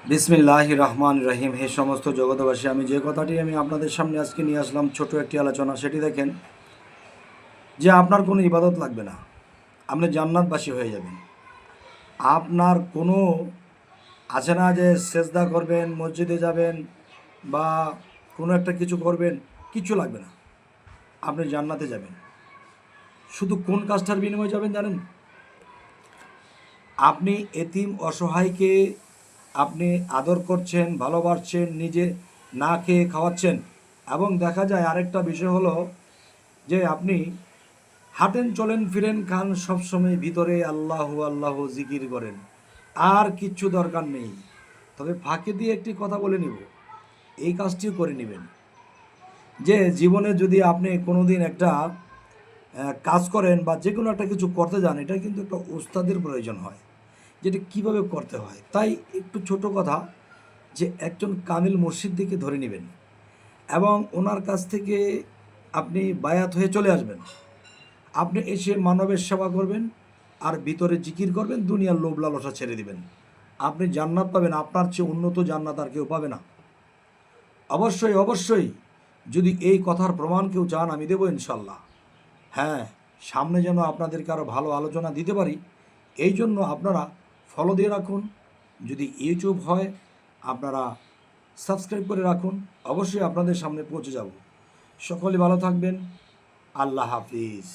বিসমিল্লাহির রহমানির রহিম। হে সমস্ত জগতবাসী, আমি যে কথাটি আপনাদের সামনে আজকে নিয়ে আসলাম, ছোট একটি আলোচনা, সেটি দেখেন যে আপনার কোনো ইবাদত লাগবে না, আপনি জান্নাতবাসী হয়ে যাবেন। আপনার কোনো আছে না যে সেজদা করবেন, মসজিদে যাবেন বা কোনো একটা কিছু করবেন, কিছু লাগবে না, আপনি জান্নাতে যাবেন। শুধু কোন কাজটার বিনিময়ে যাবেন জানেন? আপনি এতিম অসহায়কে আপনি আদর করছেন, ভালোবাসছেন, নিজে না খেয়ে খাওয়াচ্ছেন। এবং দেখা যায় আরেকটা বিষয় হলো যে আপনি হাঁটেন, চলেন, ফিরেন, খান, সবসময় ভিতরে আল্লাহ আল্লাহ জিকির করেন, আর কিচ্ছু দরকার নেই। তবে ফাঁকে দিয়ে একটি কথা বলে নিব, এই কাজটিও করে নেবেন যে জীবনে যদি আপনি কোনো দিন একটা কাজ করেন বা যে কোনো একটা কিছু করতে যান, এটা কিন্তু একটা উস্তাদের প্রয়োজন হয়, যেটা কিভাবে করতে হয়। তাই একটু ছোট কথা, যে একজন কামিল মুর্শিদকে ধরে নেবেন এবং ওনার কাছ থেকে আপনি বায়াত হয়ে চলে আসবেন। আপনি এসে মানবের সেবা করবেন আর ভিতরে জিকির করবেন, দুনিয়ার লোভ লালসা ছেড়ে দিবেন। আপনি জান্নাত পাবেন, আপনার চেয়ে উন্নত জান্নাত আর কেউ পাবে না। অবশ্যই অবশ্যই, যদি এই কথার প্রমাণ কেউ চান, আমি দেবো ইনশাল্লাহ। হ্যাঁ, সামনে যেন আপনাদেরকে আরও ভালো আলোচনা দিতে পারি, এই জন্য আপনারা ফলো দিয়ে রাখুন। যদি ইউটিউব হয়, আপনারা সাবস্ক্রাইব করে রাখুন, অবশ্যই আপনাদের সামনে পৌঁছে যাব। সকলে ভালো থাকবেন। আল্লাহ হাফিজ।